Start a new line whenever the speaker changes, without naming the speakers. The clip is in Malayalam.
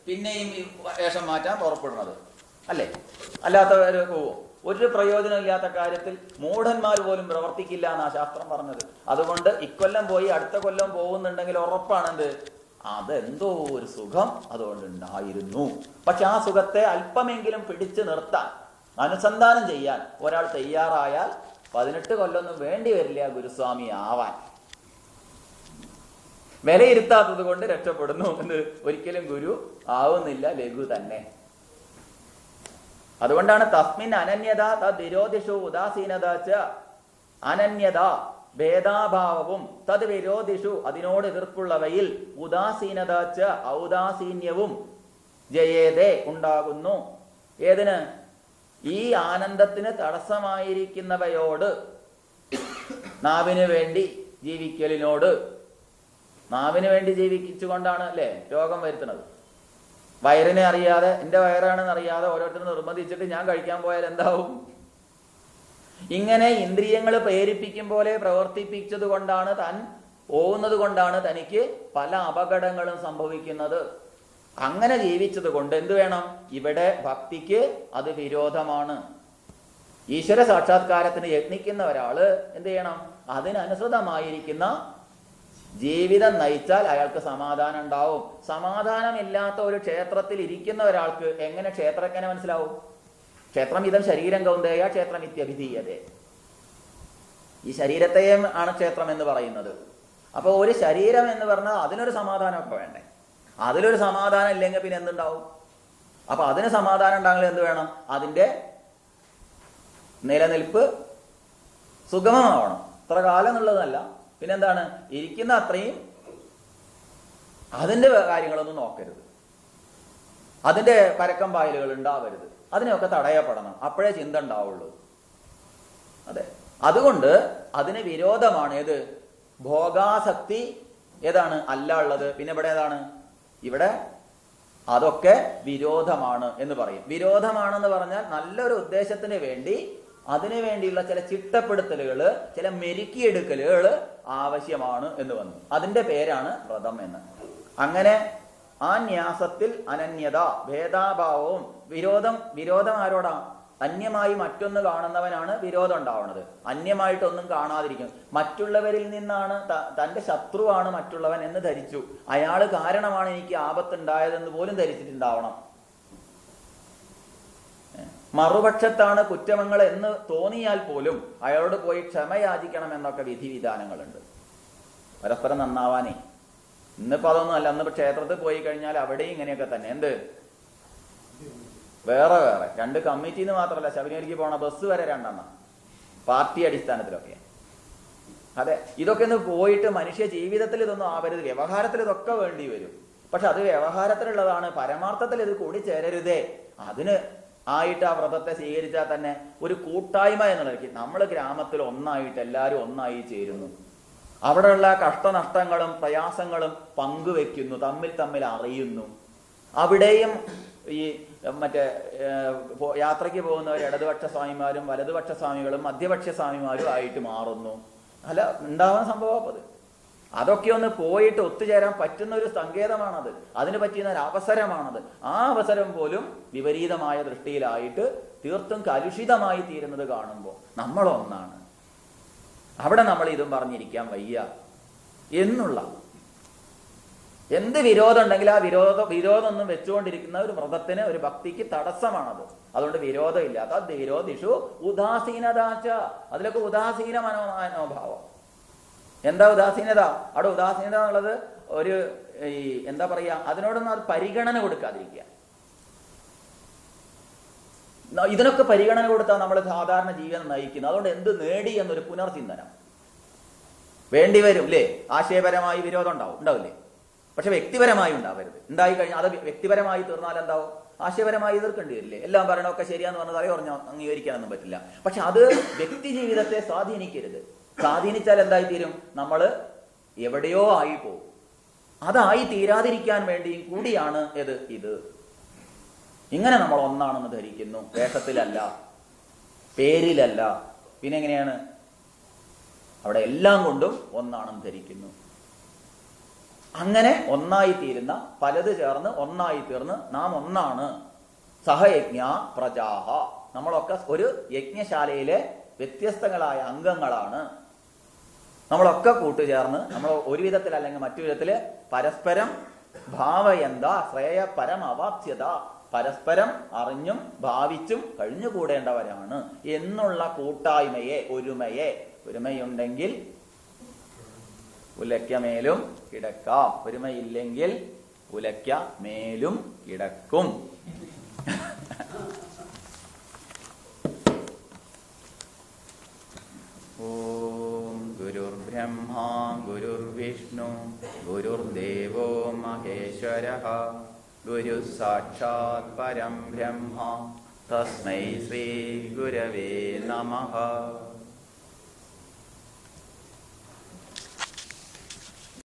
പിന്നെയും ഈ വേഷം മാറ്റാൻ പുറപ്പെടുന്നത് അല്ലേ? അല്ലാത്തവർ പോവും. ഒരു പ്രയോജനമില്ലാത്ത കാര്യത്തിൽ മൂഢന്മാർ പോലും പ്രവർത്തിക്കില്ല എന്നാ ശാസ്ത്രം പറഞ്ഞത്. അതുകൊണ്ട് ഇക്കൊല്ലം പോയി അടുത്ത കൊല്ലം പോകുന്നുണ്ടെങ്കിൽ ഉറപ്പാണെന്ത്, അതെന്തോ ഒരു സുഖം അതുകൊണ്ടുണ്ടായിരുന്നു. പക്ഷെ ആ സുഖത്തെ അല്പമെങ്കിലും പിടിച്ചു നിർത്താൻ, അനുസന്ധാനം ചെയ്യാൻ ഒരാൾ തയ്യാറായാൽ 18 കൊല്ലമൊന്നും വേണ്ടി വരില്ല ഗുരുസ്വാമി ആവാൻ. വിലയിരുത്താത്തത് കൊണ്ട് രക്ഷപ്പെടുന്നു എന്ന് ഒരിക്കലും ഗുരു ആവുന്നില്ല, ലഘു തന്നെ. അതുകൊണ്ടാണ് തസ്മിൻ അനന്യത തദ് വിരോധിഷു ഉദാസീനത ച, അനന്യത ഭേദാഭാവവും തദ് വിരോധിഷു അതിനോട് എതിർപ്പുള്ളവയിൽ ഉദാസീനത ച ഔദാസീന്യവും ജയേതേ ഉണ്ടാകുന്നു. ഏതിന്? ഈ ആനന്ദത്തിന് തടസ്സമായിരിക്കുന്നവയോട്, നാവിന് വേണ്ടി ജീവിക്കലിനോട്. നാവിന് വേണ്ടി ജീവിച്ചുകൊണ്ടാണ് അല്ലേ രോഗം വരുത്തുന്നത്. വയറിനെ അറിയാതെ, എൻ്റെ വയറാണെന്ന് അറിയാതെ ഓരോരുത്തരും നിർബന്ധിച്ചിട്ട് ഞാൻ കഴിക്കാൻ പോയാൽ എന്താവും? ഇങ്ങനെ ഇന്ദ്രിയങ്ങൾ പ്രേരിപ്പിക്കും പോലെ പ്രവർത്തിപ്പിച്ചത് കൊണ്ടാണ്, താൻ പോകുന്നത് കൊണ്ടാണ് തനിക്ക് പല അപകടങ്ങളും സംഭവിക്കുന്നത്. അങ്ങനെ ജീവിച്ചത് കൊണ്ട് എന്ത് വേണം? ഇവിടെ ഭക്തിക്ക് അത് വിരോധമാണ്. ഈശ്വര സാക്ഷാത്കാരത്തിന് യത്നിക്കുന്ന ഒരാള് എന്ത് ചെയ്യണം? അതിനനുസൃതമായിരിക്കുന്ന ജീവിതം നയിച്ചാൽ അയാൾക്ക് സമാധാനം ഉണ്ടാവും. സമാധാനമില്ലാത്ത ഒരു ക്ഷേത്രത്തിൽ ഇരിക്കുന്ന ഒരാൾക്ക് എങ്ങനെ ക്ഷേത്രജ്ഞനെ മനസ്സിലാവും? ക്ഷേത്രം ഇതം ശരീരം കൗന്ദേയ ക്ഷേത്രം ഇത്യഭിധീയതേ. ഈ ശരീരത്തെയും ആണ് ക്ഷേത്രം എന്ന് പറയുന്നത്. അപ്പൊ ഒരു ശരീരം എന്ന് പറഞ്ഞാൽ അതിനൊരു സമാധാനമൊക്കെ വേണ്ടേ? അതിലൊരു സമാധാനം ഇല്ലെങ്കിൽ പിന്നെ എന്തുണ്ടാവും? അപ്പൊ അതിന് സമാധാനം ഉണ്ടാകണമെങ്കിൽ എന്ത് വേണം? അതിന്റെ നിലനിൽപ്പ് സുഗമമാവണം. ഇത്ര കാലം എന്നുള്ളതല്ല, പിന്നെന്താണ്? ഇരിക്കുന്ന അത്രയും അതിന്റെ കാര്യങ്ങളൊന്നും നോക്കരുത്, അതിന്റെ പരക്കം പായലുകൾ ഉണ്ടാവരുത്, അതിനെയൊക്കെ തടയപ്പെടണം. അപ്പോഴേ ചിന്ത ഉണ്ടാവുള്ളൂ. അതെ, അതുകൊണ്ട് അതിന് വിരോധമാണ് ഏത്? ഭോഗാസക്തി ഏതാണ്? അല്ല ഉള്ളത്. പിന്നെ ഇവിടെ ഏതാണ്? ഇവിടെ അതൊക്കെ വിരോധമാണ് എന്ന് പറയും. വിരോധമാണെന്ന് പറഞ്ഞാൽ നല്ലൊരു ഉദ്ദേശത്തിന് വേണ്ടി അതിനു വേണ്ടിയുള്ള ചില ചിട്ടപ്പെടുത്തലുകൾ, ചില മെരുക്കിയെടുക്കലുകൾ ആവശ്യമാണ് എന്ന് വന്നു. അതിന്റെ പേരാണ് വ്രതം എന്ന്. അങ്ങനെ ആ ന്യാസത്തിൽ അനന്യത ഭേദാഭാവവും വിരോധം ആരോടാ? അന്യമായി മറ്റൊന്ന് കാണുന്നവനാണ് വിരോധം ഉണ്ടാവുന്നത്. അന്യമായിട്ടൊന്നും കാണാതിരിക്കും. മറ്റുള്ളവരിൽ നിന്നാണ്, തന്റെ ശത്രുവാണ് മറ്റുള്ളവൻ എന്ന് ധരിച്ചു, അയാൾ കാരണമാണ് എനിക്ക് ആപത്തുണ്ടായതെന്ന് പോലും ധരിച്ചിട്ടുണ്ടാവണം. മറുപക്ഷത്താണ് കുറ്റമങ്ങൾ എന്ന് തോന്നിയാൽ പോലും അയാളോട് പോയി ക്ഷമയാചിക്കണം എന്നൊക്കെ വിധിവിധാനങ്ങളുണ്ട് പരസ്പരം നന്നാവാനേ. ഇന്നിപ്പോ അതൊന്നും അല്ല. ഇന്നിപ്പോ ക്ഷേത്രത്തിൽ പോയി കഴിഞ്ഞാൽ അവിടെയും ഇങ്ങനെയൊക്കെ തന്നെ. എന്ത് വേറെ വേറെ രണ്ട് കമ്മിറ്റിന്ന് മാത്രമല്ല, ശബരിമലയ്ക്ക് പോണ ബസ് വരെ രണ്ടെണ്ണം, പാർട്ടി അടിസ്ഥാനത്തിലൊക്കെ. അതെ, ഇതൊക്കെ ഒന്ന് പോയിട്ട് മനുഷ്യ ജീവിതത്തിൽ ഇതൊന്നും ആവരുത്. വ്യവഹാരത്തിൽ ഇതൊക്കെ വേണ്ടി വരും. പക്ഷെ അത് വ്യവഹാരത്തിലുള്ളതാണ്. പരമാർത്ഥത്തിൽ ഇത് കൂടി ചേരരുതേ. അതിന് ആയിട്ട് ആ വ്രതത്തെ സ്വീകരിച്ചാൽ തന്നെ ഒരു കൂട്ടായ്മ എന്നുള്ളത്. നമ്മൾ ഗ്രാമത്തിൽ ഒന്നായിട്ട് എല്ലാവരും ഒന്നായി ചേരുന്നു. അവിടെയുള്ള കഷ്ടനഷ്ടങ്ങളും പ്രയാസങ്ങളും പങ്കുവെക്കുന്നു, തമ്മിൽ അറിയുന്നു. അവിടെയും ഈ മറ്റേ യാത്രയ്ക്ക് പോകുന്നവർ ഇടതുപക്ഷ സ്വാമിമാരും വലതുപക്ഷ സ്വാമികളും മധ്യപക്ഷ സ്വാമിമാരും ആയിട്ട് മാറുന്നു. അല്ല, ഉണ്ടാവാൻ സംഭവം അത്. അതൊക്കെ ഒന്ന് പോയിട്ട് ഒത്തുചേരാൻ പറ്റുന്ന ഒരു സങ്കേതമാണത്. അതിന് പറ്റുന്ന ഒരു അവസരമാണത്. ആ അവസരം പോലും വിപരീതമായ ദൃഷ്ടിയിലായിട്ട് തീർത്തും കലുഷിതമായി തീരുന്നത് കാണുമ്പോൾ നമ്മളൊന്നാണ്. അവിടെ നമ്മൾ ഇതും പറഞ്ഞിരിക്കാൻ വയ്യ എന്നുള്ള എന്ത് വിരോധം ഉണ്ടെങ്കിൽ ആ വിരോധമൊന്നും വെച്ചുകൊണ്ടിരിക്കുന്ന ഒരു വ്രതത്തിന്, ഒരു ഭക്തിക്ക് തടസ്സമാണത്. അതുകൊണ്ട് വിരോധമില്ലാത്ത അത് വിരോധിഷു ഉദാസീനതാച്ച. അതിലൊക്കെ ഉദാസീന മനോഭാവം. എന്താ ഉദാസീനത? അവിടെ ഉദാസീനത എന്നുള്ളത് ഒരു എന്താ പറയാ, അതിനോടൊന്നും അത് പരിഗണന കൊടുക്കാതിരിക്കുക. ഇതിനൊക്കെ പരിഗണന കൊടുത്താൽ നമ്മൾ സാധാരണ ജീവിതം നയിക്കുന്നത്. അതുകൊണ്ട് എന്ത് നേടി എന്നൊരു പുനർചിന്തനം വേണ്ടിവരും അല്ലേ? ആശയപരമായി വിരോധം ഉണ്ടാവില്ലേ? പക്ഷെ വ്യക്തിപരമായി ഉണ്ടാവരുത്. ഉണ്ടായി കഴിഞ്ഞാൽ അത് വ്യക്തിപരമായി തീർന്നാൽ എന്താവും? ആശയപരമായി എതിർക്കേണ്ടി വരില്ലേ? എല്ലാം പറയണമൊക്കെ ശരിയാന്ന് പറഞ്ഞാൽ തലേ പറഞ്ഞാൽ അംഗീകരിക്കാനൊന്നും പറ്റില്ല. പക്ഷെ അത് വ്യക്തി ജീവിതത്തെ സ്വാധീനിക്കരുത്. സ്വാധീനിച്ചാൽ എന്തായിത്തീരും? നമ്മൾ എവിടെയോ ആയി പോകും. അതായി തീരാതിരിക്കാൻ വേണ്ടിയും കൂടിയാണ് ഇത്. ഇങ്ങനെ നമ്മൾ ഒന്നാണെന്ന് ധരിക്കുന്നു. വേഷത്തിലല്ല, പേരിലല്ല, പിന്നെ എങ്ങനെയാണ്? അവിടെ എല്ലാം കൊണ്ടും ഒന്നാണെന്ന് ധരിക്കുന്നു. അങ്ങനെ ഒന്നായിത്തീരുന്ന, പലത് ചേർന്ന് ഒന്നായി തീർന്ന് നാം ഒന്നാണ്. സഹയജ്ഞ പ്രജാഹ, നമ്മളൊക്കെ ഒരു യജ്ഞശാലയിലെ വ്യത്യസ്തങ്ങളായ അംഗങ്ങളാണ്. നമ്മളൊക്കെ കൂട്ടുചേർന്ന് നമ്മൾ ഒരു വിധത്തിൽ അല്ലെങ്കിൽ മറ്റു വിധത്തില് പരസ്പരം ഭാവയന്ത ശ്രേയ പരമവാപ്സ്യത, പരസ്പരം അറിഞ്ഞും ഭാവിച്ചും കഴിഞ്ഞുകൂടേണ്ടവരാണ് എന്നുള്ള കൂട്ടായ്മയെ, ഒരുമയുണ്ടെങ്കിൽ ഉലയ്ക്ക മേലും കിടക്കാം, ഒരുമയില്ലെങ്കിൽ ഉലയ്ക്ക മേലും കിടക്കും. ഓം ഗുരുർബ്രഹ്മ ഗുരുർവിഷ്ണു ഗുരുർദേവോ മഹേശ്വരഃ, ഗുരു സാക്ഷാത് പരം ബ്രഹ്മ തസ്മൈ ശ്രീ ഗുരവേ നമഃ.